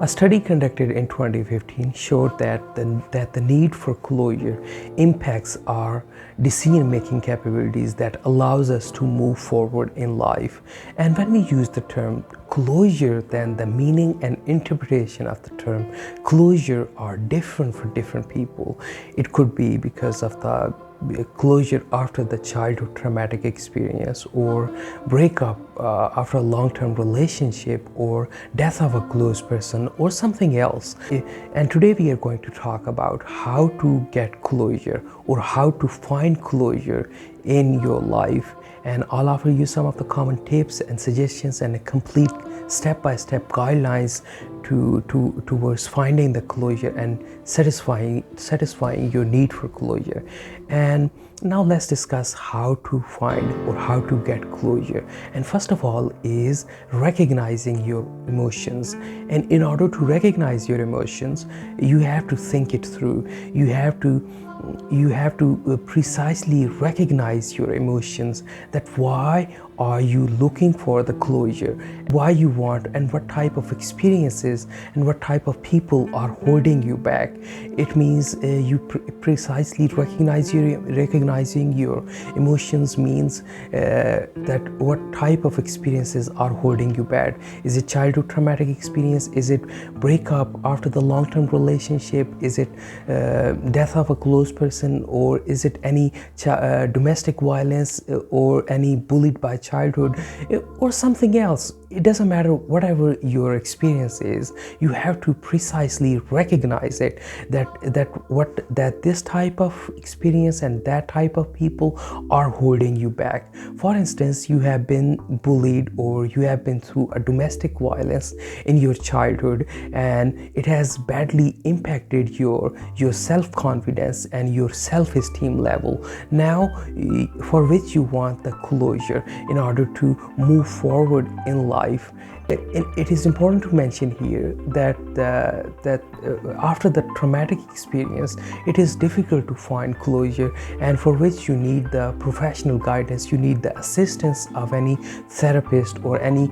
A study conducted in 2015 showed that the need for closure impacts our decision-making capabilities that allows us to move forward in life. And when we use the term closure, then the meaning and interpretation of the term closure are different for different people. It could be because of the closure after the childhood traumatic experience, or breakup after a long-term relationship, or death of a close person, or something else. And today we are going to talk about how to get closure or how to find closure in your life. And I'll offer you some of the tips and suggestions and a complete step-by-step guidelines towards finding the closure and satisfying your need for closure. And now let's discuss how to find or how to get closure. And first of all is recognizing your emotions. And in order to recognize your emotions, you have to think it through. You have to precisely recognize your emotions, that why are you looking for the closure, why you want, and what type of experiences and what type of people are holding you back. It means you precisely recognizing your emotions means that what type of experiences are holding you back. Is it childhood traumatic experience? Is it breakup after the long-term relationship? Is it death of a close person? Or is it any domestic violence or any bullied by childhood or something else? It doesn't matter. Whatever your experience is, you have to precisely recognize it, that this type of experience and that type of people are holding you back. For instance, you have been bullied or you have been through a domestic violence in your childhood, and it has badly impacted your self-confidence and your self-esteem level. Now, for which you want the closure in order to move forward in life. It is important to mention here that after the traumatic experience, it is difficult to find closure, and for which you need the professional guidance. You need the assistance of any therapist or any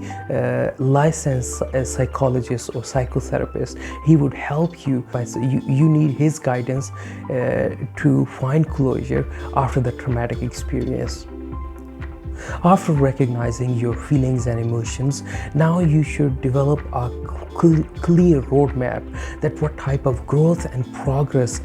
licensed psychologist or psychotherapist. He would help you. You need his guidance to find closure after the traumatic experience. After recognizing your feelings and emotions, now you should develop a clear roadmap that what type of growth and progress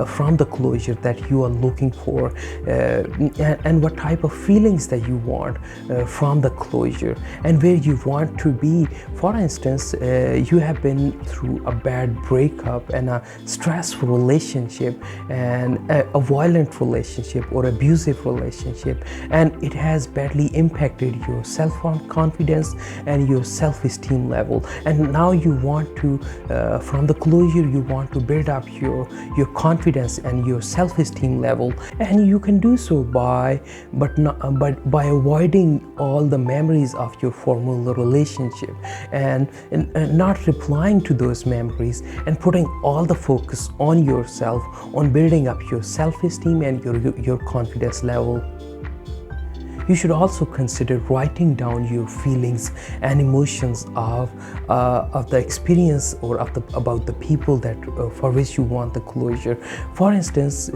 from the closure that you are looking for, and what type of feelings that you want from the closure, and where you want to be. For instance, you have been through a bad breakup and a stressful relationship and a violent relationship or abusive relationship, and it has badly impacted your self-confidence and your self-esteem level. And now you want to, from the closure, you want to build up your confidence and your self-esteem level. And you can do so by avoiding all the memories of your former relationship and not replying to those memories, and putting all the focus on yourself, on building up your self-esteem and your confidence level. You should also consider writing down your feelings and emotions of the experience or about the people that for which you want the closure. For instance,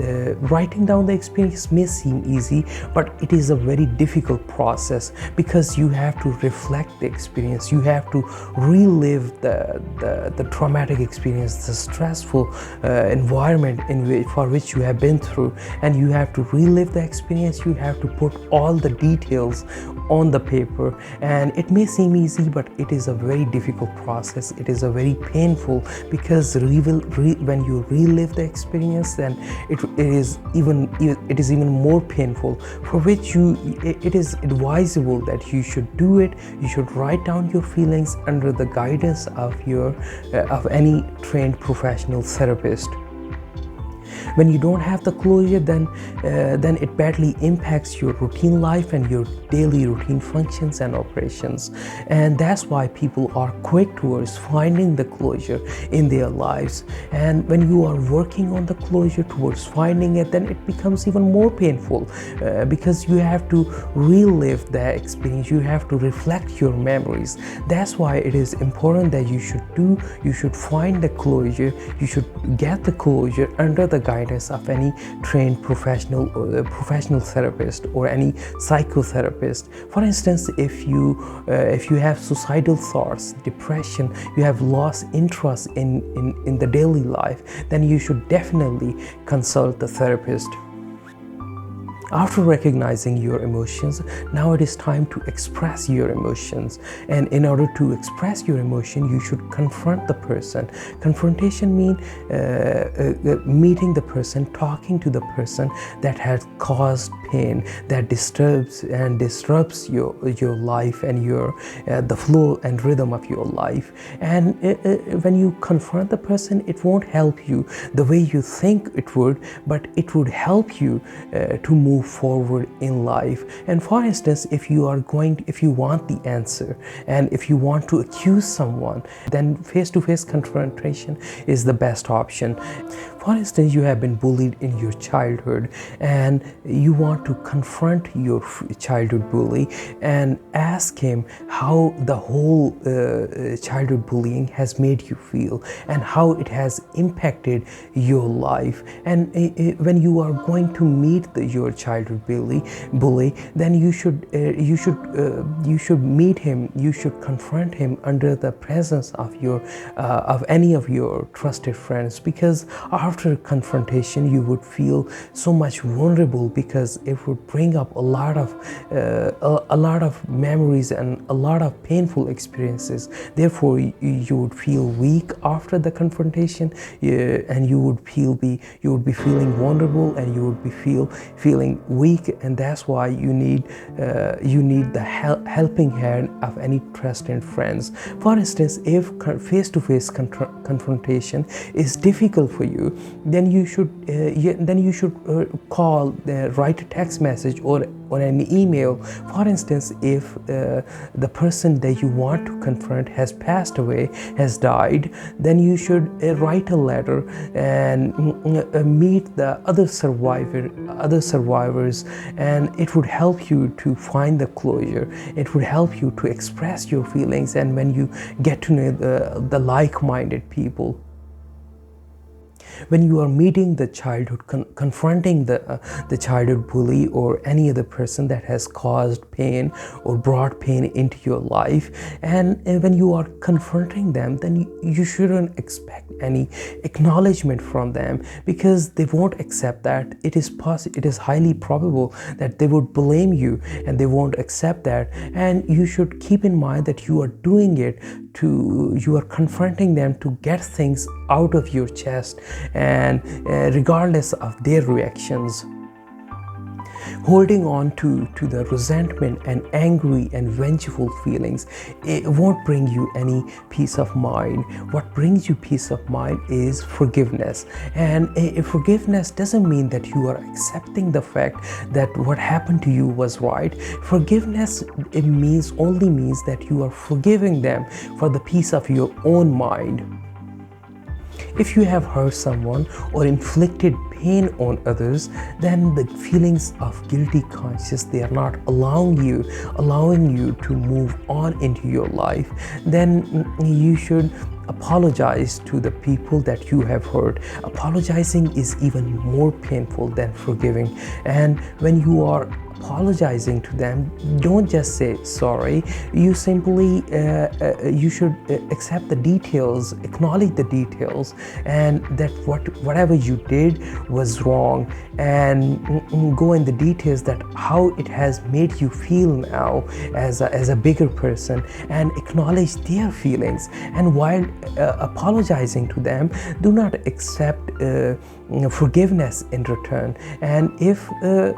writing down the experience may seem easy, but it is a very difficult process, because you have to reflect the experience. You have to relive the traumatic experience, the stressful environment for which you have been through, and you have to relive the experience. You have to put all the details on the paper, and it may seem easy, but it is a very difficult process. It is a very painful, because when you relive the experience, then it is even more painful, for which it is advisable that you should do it. You should write down your feelings under the guidance of any trained professional therapist. When you don't have the closure, then it badly impacts your routine life and your daily routine functions and operations. And that's why people are quick towards finding the closure in their lives. And when you are working on the closure towards finding it, then it becomes even more painful, because you have to relive that experience. You have to reflect your memories. That's why it is important that you should find the closure. You should get the closure under the guidance of any trained professional therapist or any psychotherapist. For instance, if you have suicidal thoughts, depression, you have lost interest in the daily life, then you should definitely consult the therapist. After recognizing your emotions, now it is time to express your emotions. And in order to express your emotion, you should confront the person. Confrontation means meeting the person, talking to the person that has caused pain, that disturbs your life and the flow and rhythm of your life. And when you confront the person, it won't help you the way you think it would, but it would help you to move forward in life. And for instance, if you want the answer and if you want to accuse someone, then face-to-face confrontation is the best option. For instance, you have been bullied in your childhood and you want to confront your childhood bully and ask him how the whole childhood bullying has made you feel and how it has impacted your life. And when you are going to meet your childhood bully, then you should meet him. You should confront him under the presence of any of your trusted friends, because after confrontation you would feel so much vulnerable, because it would bring up a lot of memories and a lot of painful experiences. Therefore, you would feel weak after the confrontation, and you would be feeling vulnerable, and you would be feeling weak. And that's why you need the helping hand of any trusted friends. For instance, if face-to-face confrontation is difficult for you, then you should call, write a text message or an email. For instance, if the person that you want to confront has passed away, has died, then you should write a letter and meet the other survivors, and it would help you to find the closure. It would help you to express your feelings, and when you get to know the like-minded people. When you are meeting the childhood, confronting the childhood bully or any other person that has caused pain or brought pain into your life, and when you are confronting them, then you shouldn't expect any acknowledgement from them, because they won't accept that. It is highly probable that they would blame you, and they won't accept that. And you should keep in mind that you are doing it you are confronting them to get things out of your chest, and regardless of their reactions. Holding on to the resentment and angry and vengeful feelings, it won't bring you any peace of mind. What brings you peace of mind is forgiveness. And forgiveness doesn't mean that you are accepting the fact that what happened to you was right. Forgiveness, only means that you are forgiving them for the peace of your own mind. If you have hurt someone or inflicted pain on others, then the feelings of guilty conscience, they are not allowing you to move on into your life. Then you should apologize to the people that you have hurt. Apologizing is even more painful than forgiving. And when you are apologizing to them, don't just say sorry. You simply you should accept the details, acknowledge the details, and that whatever you did was wrong, and go in the details that how it has made you feel now as a bigger person, and acknowledge their feelings. And while apologizing to them, do not accept forgiveness in return. And if the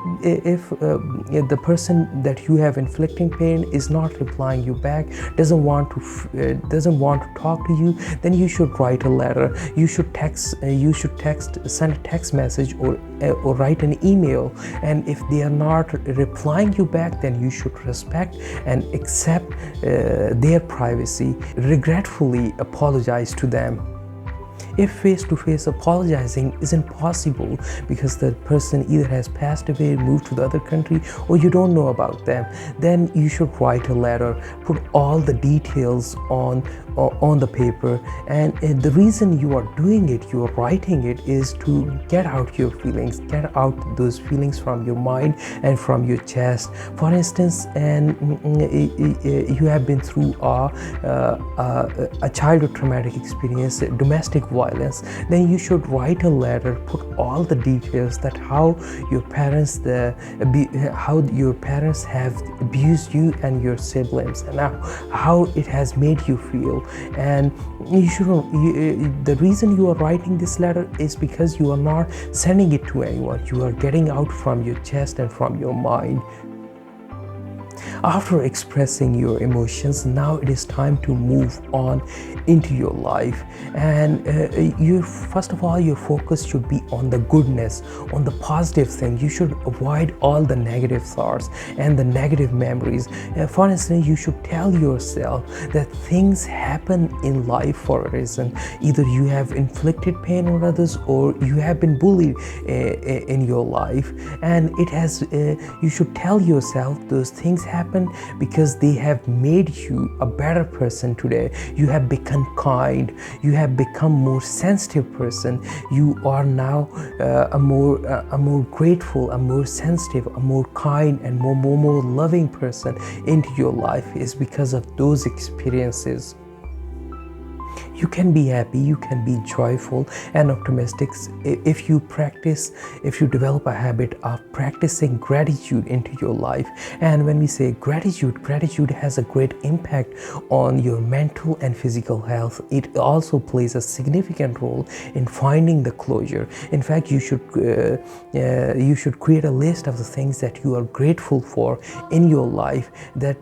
person that you have inflicting pain is not replying you back, doesn't want to talk to you, then you should write a letter, you should send a text message, or write an email. And if they are not replying you back, then you should respect and accept their privacy. Regretfully apologize to them. If face-to-face apologizing isn't possible because the person either has passed away, moved to the other country, or you don't know about them, then you should write a letter, put all the details on the paper. And the reason you are doing it, you are writing it, is to get out your feelings, get out those feelings from your mind and from your chest. For instance, and you have been through a childhood traumatic experience, domestic violence, then you should write a letter, put all the details that how your parents have abused you and your siblings, and how it has made you feel. And the reason you are writing this letter is because you are not sending it to anyone. You are getting out from your chest and from your mind. After expressing your emotions, now it is time to move on into your life. And first of all, your focus should be on the goodness, on the positive thing. You should avoid all the negative thoughts and the negative memories. For instance, you should tell yourself that things happen in life for a reason. Either you have inflicted pain on others, or you have been bullied in your life, and you should tell yourself those things happen because they have made you a better person today. You have become kind, you have become more sensitive person. You are now a more grateful, a more sensitive, a more kind, and more loving person into your life. Is because of those experiences. You can be happy, you can be joyful and optimistic if you develop a habit of practicing gratitude into your life. And when we say gratitude has a great impact on your mental and physical health. It also plays a significant role in finding the closure. In fact, you should create a list of the things that you are grateful for in your life, that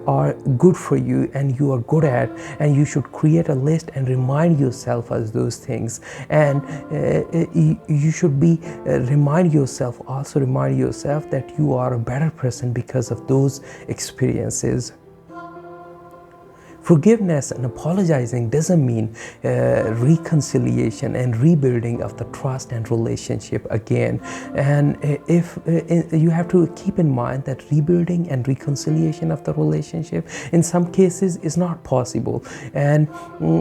are good for you and you are good at, and you should create a list and remind yourself of those things. And you should remind yourself that you are a better person because of those experiences. Forgiveness and apologizing doesn't mean reconciliation and rebuilding of the trust and relationship again. And you have to keep in mind that rebuilding and reconciliation of the relationship in some cases is not possible. And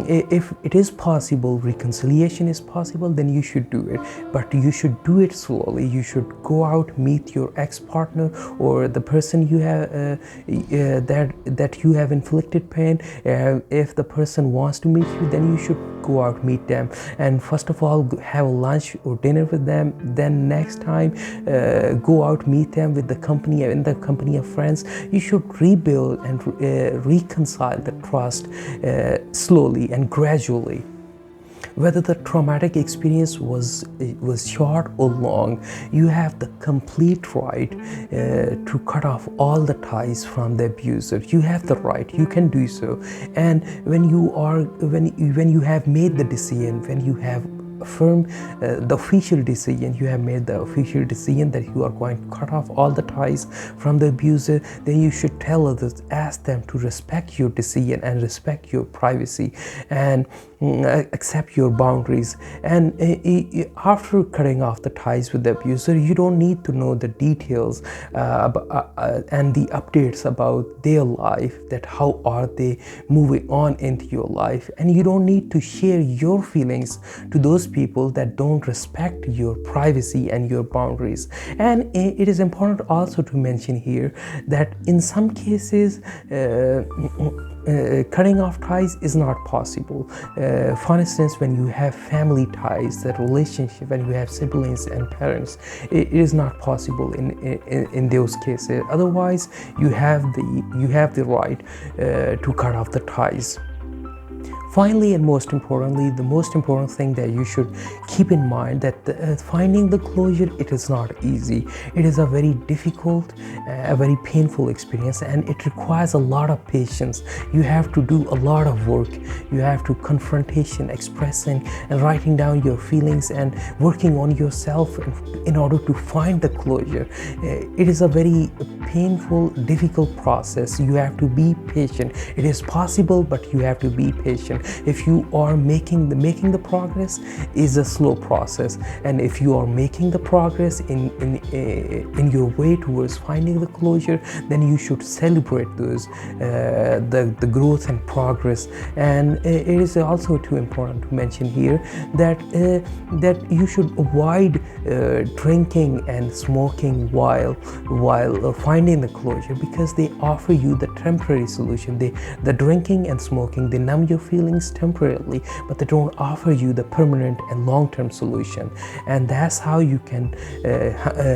if it is possible, reconciliation is possible, then you should do it. But you should do it slowly. You should go out, meet your ex-partner or the person you have that you have inflicted pain. If the person wants to meet you, then you should go out, meet them, and first of all have lunch or dinner with them. Then next time go out, meet them in the company of friends. You should rebuild and reconcile the trust slowly and gradually. Whether the traumatic experience was short or long, you have the complete right to cut off all the ties from the abuser. You have the right. You can do so. And when you have made the decision, when you have affirmed the official decision, you have made the official decision that you are going to cut off all the ties from the abuser, then you should tell others, ask them to respect your decision and respect your privacy and accept your boundaries. And after cutting off the ties with the abuser, you don't need to know the details and the updates about their life, that how are they moving on into your life. And you don't need to share your feelings to those people that don't respect your privacy and your boundaries. And it is important also to mention here that in some cases cutting off ties is not possible. For instance, when you have family ties, that relationship, when you have siblings and parents, it is not possible in those cases. Otherwise, you have the right to cut off the ties. Finally, and most importantly, the most important thing that you should keep in mind that finding the closure, it is not easy. It is a very difficult, a very painful experience, and it requires a lot of patience. You have to do a lot of work. You have to confrontation, expressing and writing down your feelings and working on yourself in order to find the closure. It is a very painful, difficult process. You have to be patient. It is possible, but you have to be patient. If you are making the progress is a slow process, and if you are making the progress in your way towards finding the closure, then you should celebrate those the growth and progress. And it is also too important to mention here that that you should avoid drinking and smoking while finding the closure, because they offer you the temporary solution. The drinking and smoking, they numb your feelings temporarily, but they don't offer you the permanent and long-term solution. And that's how you can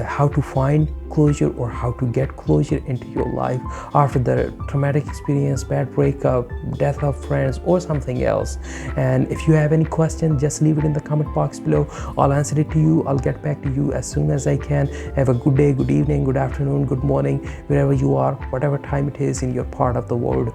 how to find closure, or how to get closure into your life after the traumatic experience, bad breakup, death of friends, or something else. And if you have any questions, just leave it in the comment box below. I'll answer it to you. I'll get back to you as soon as I can. Have a good day, good evening, good afternoon, good morning, wherever you are, whatever time it is in your part of the world.